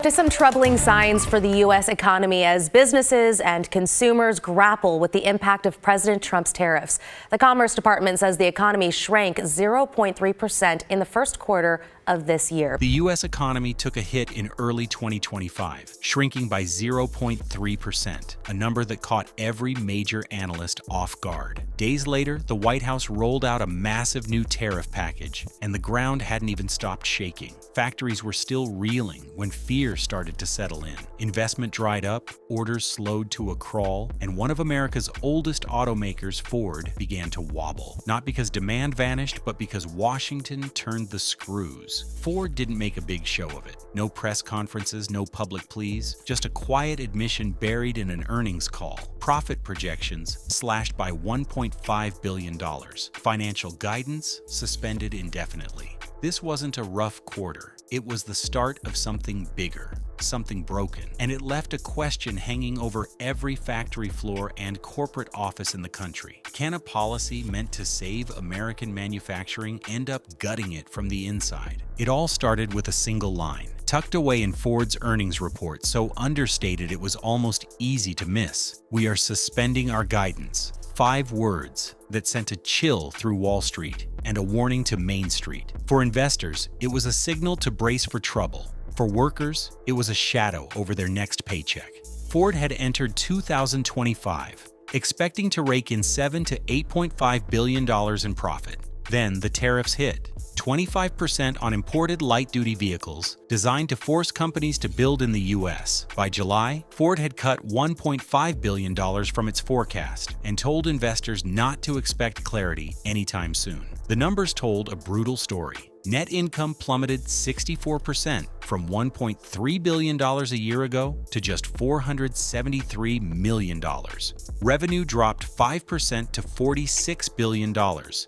To some troubling signs for the U.S. economy as businesses and consumers grapple with the impact of President Trump's tariffs. The Commerce Department says the economy shrank 0.3% in the first quarter of this year. The U.S. economy took a hit in early 2025, shrinking by 0.3%, a number that caught every major analyst off guard. Days later, the White House rolled out a massive new tariff package, and the ground hadn't even stopped shaking. Factories were still reeling when fear started to settle in. Investment dried up, orders slowed to a crawl, and one of America's oldest automakers, Ford, began to wobble. Not because demand vanished, but because Washington turned the screws. Ford didn't make a big show of it. No press conferences, no public pleas, just a quiet admission buried in an earnings call. Profit projections slashed by $1.5 billion. Financial guidance suspended indefinitely. This wasn't a rough quarter. It was the start of something bigger, something broken, and it left a question hanging over every factory floor and corporate office in the country. Can a policy meant to save American manufacturing end up gutting it from the inside? It all started with a single line, tucked away in Ford's earnings report, so understated it was almost easy to miss. "We are suspending our guidance." 5 words that sent a chill through Wall Street and a warning to Main Street. For investors, it was a signal to brace for trouble. For workers, it was a shadow over their next paycheck. Ford had entered 2025 expecting to rake in $7 to $8.5 billion in profit. Then the tariffs hit. 25% on imported light-duty vehicles designed to force companies to build in the U.S. By July, Ford had cut $1.5 billion from its forecast and told investors not to expect clarity anytime soon. The numbers told a brutal story. Net income plummeted 64% from $1.3 billion a year ago to just $473 million. Revenue dropped 5% to $46 billion,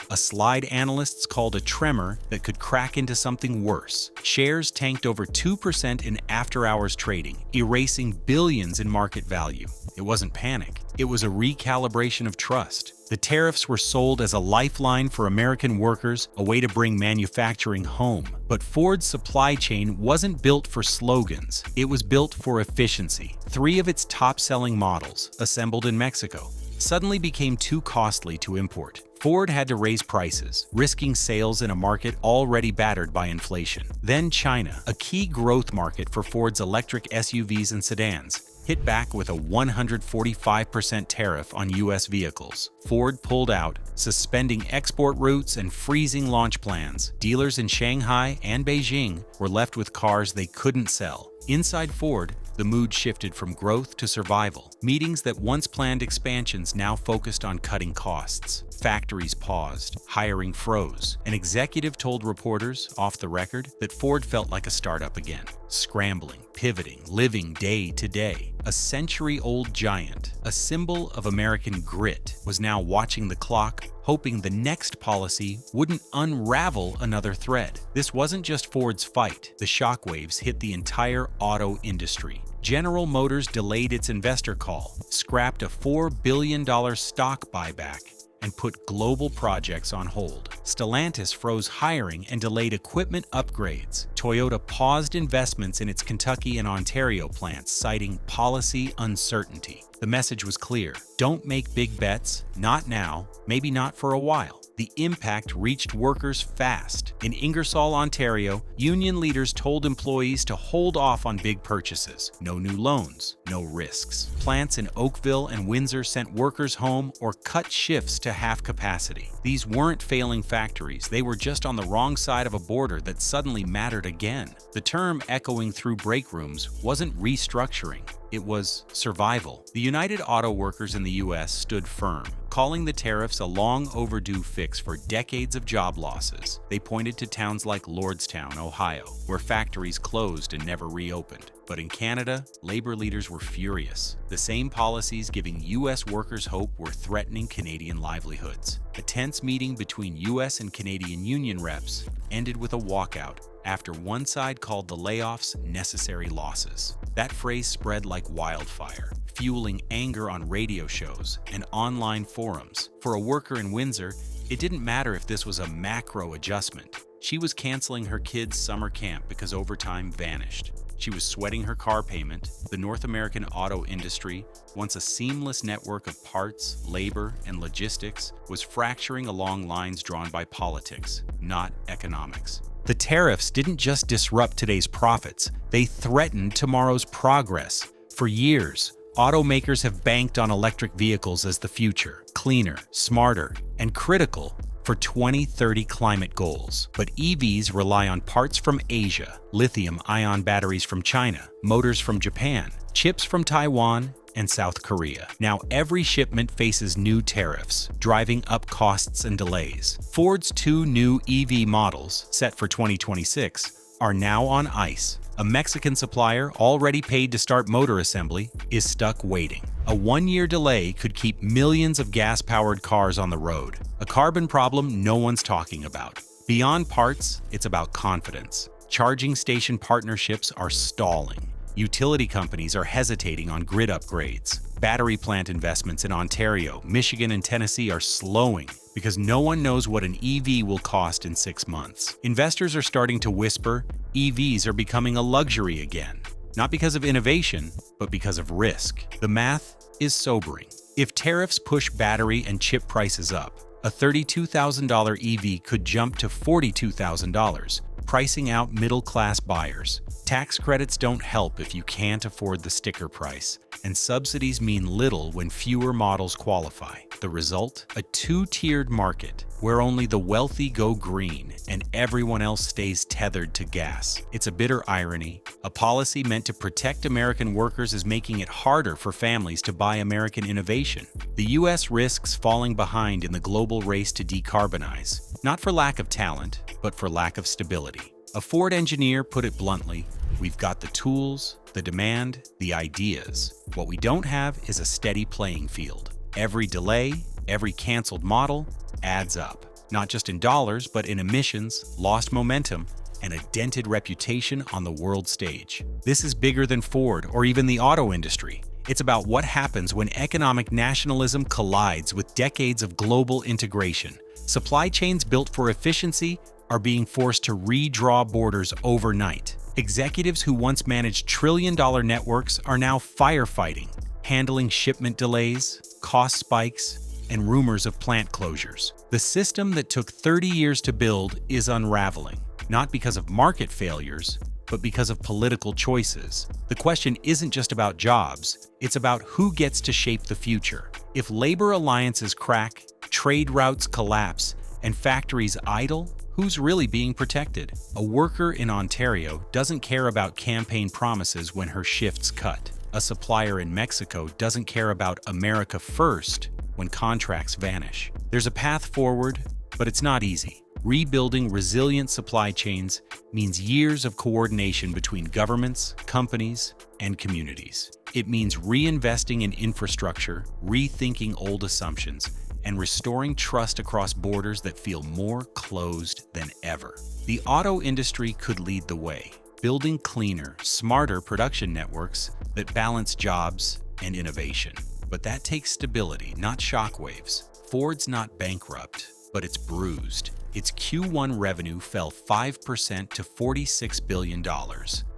a slide analysts called a tremor that could crack into something worse. Shares tanked over 2% in after-hours trading, erasing billions in market value. It wasn't panic. It was a recalibration of trust. The tariffs were sold as a lifeline for American workers, a way to bring manufacturing home. But Ford's supply chain wasn't built for slogans. It was built for efficiency. 3 of its top-selling models, assembled in Mexico, suddenly became too costly to import. Ford had to raise prices, risking sales in a market already battered by inflation. Then China, a key growth market for Ford's electric SUVs and sedans, hit back with a 145% tariff on U.S. vehicles. Ford pulled out, suspending export routes and freezing launch plans. Dealers in Shanghai and Beijing were left with cars they couldn't sell. Inside Ford, the mood shifted from growth to survival. Meetings that once planned expansions now focused on cutting costs. Factories paused, hiring froze. An executive told reporters, off the record, that Ford felt like a startup again. Scrambling, pivoting, living day to day. A century-old giant, a symbol of American grit, was now watching the clock, hoping the next policy wouldn't unravel another thread. This wasn't just Ford's fight. The shockwaves hit the entire auto industry. General Motors delayed its investor call, scrapped a $4 billion stock buyback, and put global projects on hold. Stellantis froze hiring and delayed equipment upgrades. Toyota paused investments in its Kentucky and Ontario plants, citing policy uncertainty. The message was clear. Don't make big bets, not now, maybe not for a while. The impact reached workers fast. In Ingersoll, Ontario, union leaders told employees to hold off on big purchases. No new loans, no risks. Plants in Oakville and Windsor sent workers home or cut shifts to half capacity. These weren't failing factories. They were just on the wrong side of a border that suddenly mattered again. The term echoing through break rooms wasn't restructuring. It was survival. The United Auto Workers in the U.S. stood firm, calling the tariffs a long overdue fix for decades of job losses. They pointed to towns like Lordstown, Ohio, where factories closed and never reopened. But in Canada, labor leaders were furious. The same policies giving U.S. workers hope were threatening Canadian livelihoods. A tense meeting between U.S. and Canadian union reps ended with a walkout after one side called the layoffs necessary losses. That phrase spread like wildfire, fueling anger on radio shows and online forums. For a worker in Windsor, it didn't matter if this was a macro adjustment. She was canceling her kids' summer camp because overtime vanished. She was sweating her car payment. The North American auto industry, once a seamless network of parts, labor, and logistics, was fracturing along lines drawn by politics, not economics. The tariffs didn't just disrupt today's profits, they threatened tomorrow's progress. For years, automakers have banked on electric vehicles as the future, cleaner, smarter, and critical for 2030 climate goals. But EVs rely on parts from Asia, lithium-ion batteries from China, motors from Japan, chips from Taiwan, and South Korea. Now every shipment faces new tariffs, driving up costs and delays. Ford's 2 new EV models, set for 2026, are now on ice. A Mexican supplier, already paid to start motor assembly, is stuck waiting. A 1-year delay could keep millions of gas-powered cars on the road. A carbon problem no one's talking about. Beyond parts, it's about confidence. Charging station partnerships are stalling. Utility companies are hesitating on grid upgrades. Battery plant investments in Ontario, Michigan, and Tennessee are slowing because no one knows what an EV will cost in 6 months. Investors are starting to whisper EVs are becoming a luxury again, not because of innovation, but because of risk. The math is sobering. If tariffs push battery and chip prices up, a $32,000 EV could jump to $42,000, pricing out middle-class buyers. Tax credits don't help if you can't afford the sticker price, and subsidies mean little when fewer models qualify. The result? A two-tiered market where only the wealthy go green and everyone else stays tethered to gas. It's a bitter irony. A policy meant to protect American workers is making it harder for families to buy American innovation. The U.S. risks falling behind in the global race to decarbonize, not for lack of talent, but for lack of stability. A Ford engineer put it bluntly, "We've got the tools, the demand, the ideas. What we don't have is a steady playing field. Every delay, every canceled model adds up, not just in dollars, but in emissions, lost momentum, and a dented reputation on the world stage." This is bigger than Ford or even the auto industry. It's about what happens when economic nationalism collides with decades of global integration. Supply chains built for efficiency are being forced to redraw borders overnight. Executives who once managed trillion-dollar networks are now firefighting, handling shipment delays, cost spikes, and rumors of plant closures. The system that took 30 years to build is unraveling, not because of market failures, but because of political choices. The question isn't just about jobs, it's about who gets to shape the future. If labor alliances crack, trade routes collapse, and factories idle, who's really being protected? A worker in Ontario doesn't care about campaign promises when her shift's cut. A supplier in Mexico doesn't care about America first when contracts vanish. There's a path forward, but it's not easy. Rebuilding resilient supply chains means years of coordination between governments, companies, and communities. It means reinvesting in infrastructure, rethinking old assumptions, and restoring trust across borders that feel more closed than ever. The auto industry could lead the way, building cleaner, smarter production networks that balance jobs and innovation. But that takes stability, not shockwaves. Ford's not bankrupt, but it's bruised. Its Q1 revenue fell 5% to $46 billion.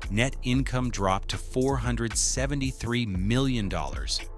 Net income dropped to $473 million,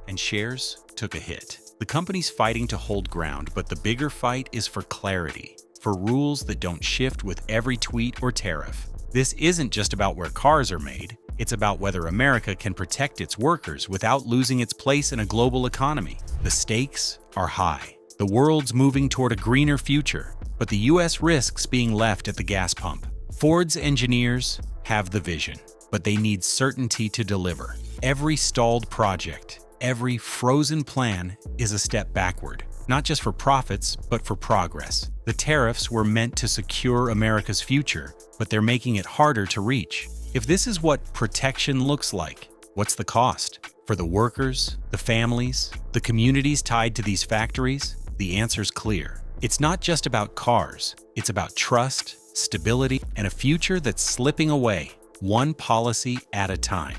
and shares took a hit. The company's fighting to hold ground, but the bigger fight is for clarity, for rules that don't shift with every tweet or tariff. This isn't just about where cars are made, it's about whether America can protect its workers without losing its place in a global economy. The stakes are high. The world's moving toward a greener future, but the U.S. risks being left at the gas pump. Ford's engineers have the vision, but they need certainty to deliver. Every stalled project, every frozen plan is a step backward, not just for profits, but for progress. The tariffs were meant to secure America's future, but they're making it harder to reach. If this is what protection looks like, what's the cost? For the workers, the families, the communities tied to these factories, the answer's clear. It's not just about cars, it's about trust, stability, and a future that's slipping away, one policy at a time.